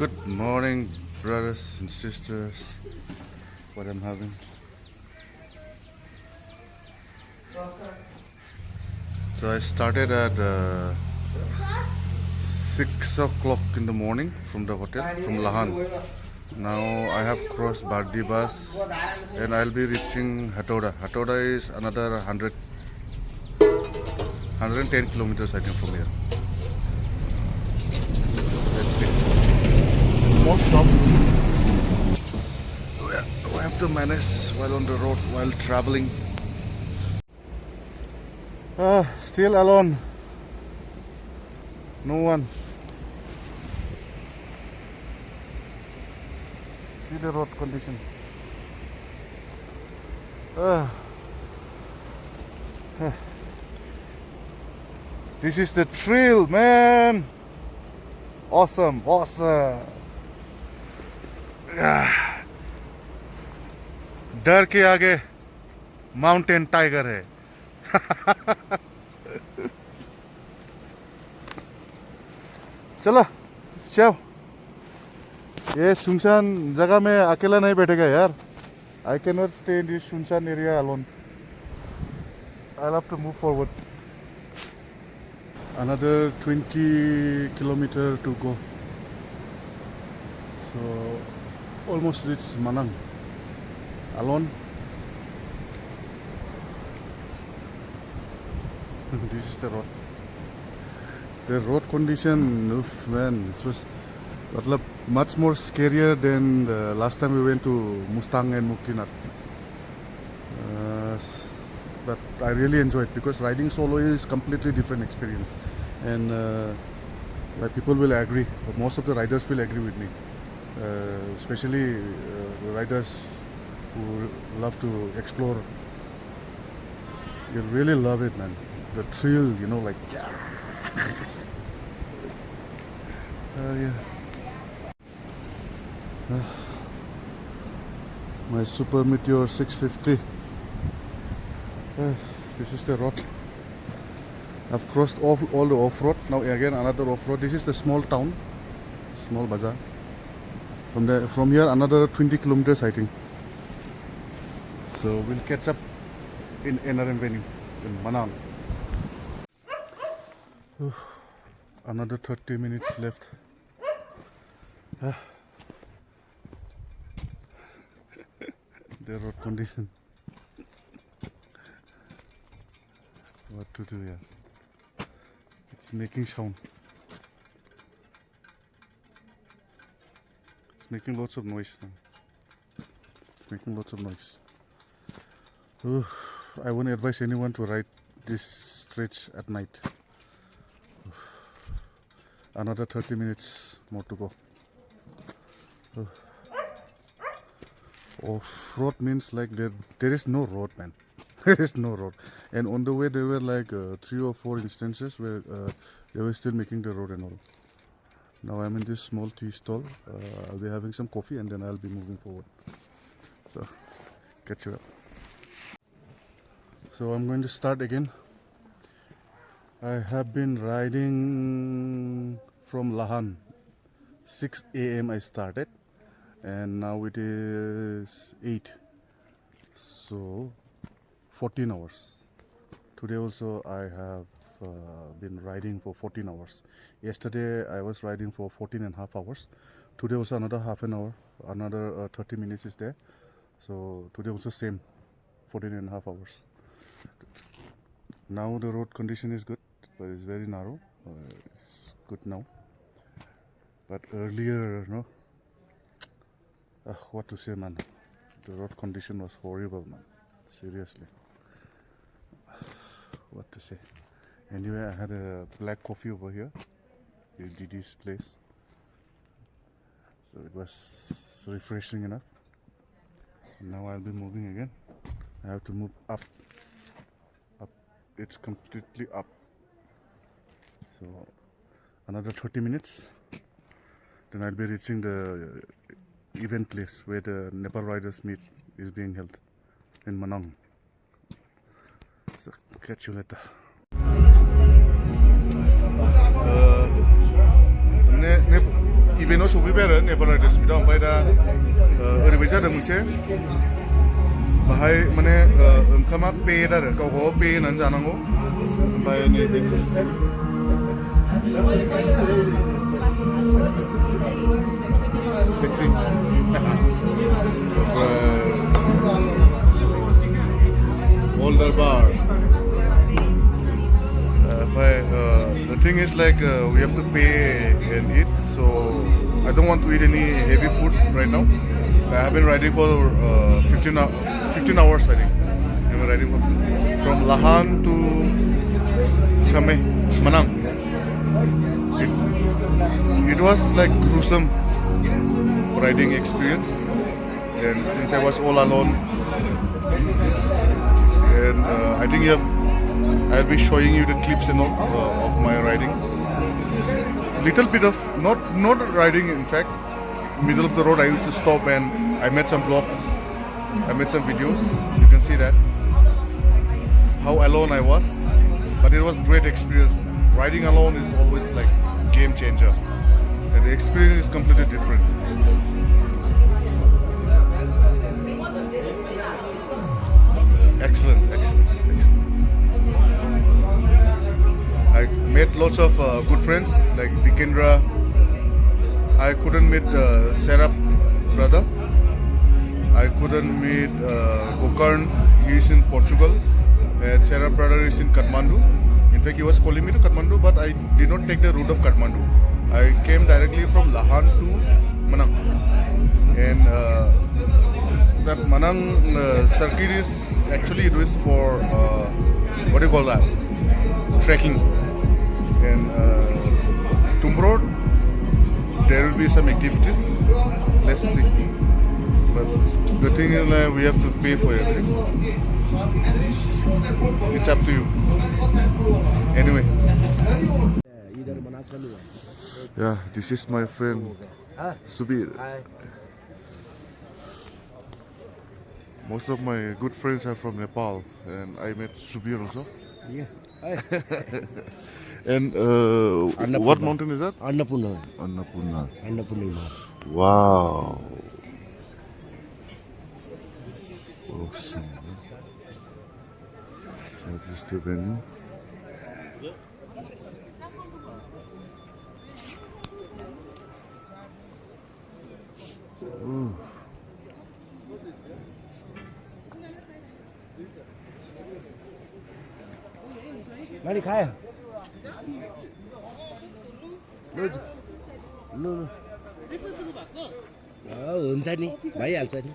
Good morning, brothers and sisters. What I'm having. So I started at 6 o'clock in the morning from the hotel, from Lahan. Now I have crossed Bardi bus and I'll be reaching Hatoda. Hatoda is another 110 kilometers I think from here. Let's see. Small shop. We have to manage while on the road, while traveling. Still alone. No one. See the road condition. This is the thrill, man. Awesome. डर के आगे mountain tiger है. चलो चल. ये सुनसान जगह में अकेला नहीं बैठेगा यार. I cannot stay in this सुनसान area alone. I'll have to move forward. Another 20 kilometers to go. So almost reached Manang. Alone. This is the road. The road condition, oof, man, this was much more scarier than the last time we went to Mustang and Muktinath. But I really enjoyed it because riding solo is completely different experience, and like people will agree. Most of the riders will agree with me, especially the riders who love to explore. You really love it, man. The thrill, you know, like yeah. My Super Meteor 650. This is the road. I've crossed all the off-road. Now again another off-road. This is the small town, small bazaar. From here another 20 kilometers I think. So we'll catch up in NRM venue in Manang. Another 30 minutes left. The road condition. What to do here? It's making sound. It's making lots of noise now. It's making lots of noise. I won't advise anyone to ride this stretch at night. Another 30 minutes more to go. Off-road means like there is no road, man. There is no road. And on the way there were like 3 or 4 instances where they were still making the road and all. Now I'm in this small tea stall. I'll be having some coffee and then I'll be moving forward. So catch you up. So I'm going to start again. I have been riding from Lahan. 6 a.m. I started and now it is 8. So 14 hours. Today also I have been riding for 14 hours. Yesterday I was riding for 14.5 hours. Today also another half an hour, another 30 minutes is there. So today also same, 14.5 hours. Now the road condition is good, but it's very narrow. It's good now. But earlier, no, what to say, man. The road condition was horrible, man. Seriously. What to say. Anyway, I had a black coffee over here. Didi's place. So it was refreshing enough. Now I'll be moving again. I have to move up. It's completely up. So another 30 minutes. Then I'll be reaching the event place where the Nepal riders meet is being held in Manang. So catch you later. Event रेस्टुरेन्टाव सफैबाय आरो नेपाल रेस्टुरेन्टाव ओमफ्राय दा ओरैबायदि जादों मोनसे बाहाय माने ओंखामा पेड आरो गाव पे होनानै जानांगौ ओमफ्राय नैबे sexy older bar. The thing is like we have to pay and eat, so I don't want to eat any heavy food right now. I have been riding for 15 hours I think. I've been riding from Lahan to Manang. It was like gruesome riding experience, and since I was all alone, and I think I'll be showing you the clips and all of my riding. Little bit of not riding, in fact. Middle of the road I used to stop and I made some vlogs. I made some videos. You can see that how alone I was, but it was great experience. Riding alone is always like game changer, and the experience is completely different. Excellent. I met lots of good friends like Dikendra. I couldn't meet Serap brother. I couldn't meet Gokarn. He is in Portugal, and Serap brother is in Kathmandu. In fact, he was calling me to Kathmandu, but I did not take the route of Kathmandu. I came directly from Lahan to Manang, and that Manang circuit is actually used for what do you call that? Trekking. And tomorrow there will be some activities. Let's see. But the thing is we have to pay for everything. It's up to you. Anyway. Yeah, this is my friend Subir. Most of my good friends are from Nepal, and I met Subir also. Yeah. And what mountain is that? Annapurna. Annapurna. Wow. Awesome. That is the venue. Ooh. Mari खाया लु हुन्छ नि भइहाल्छ नि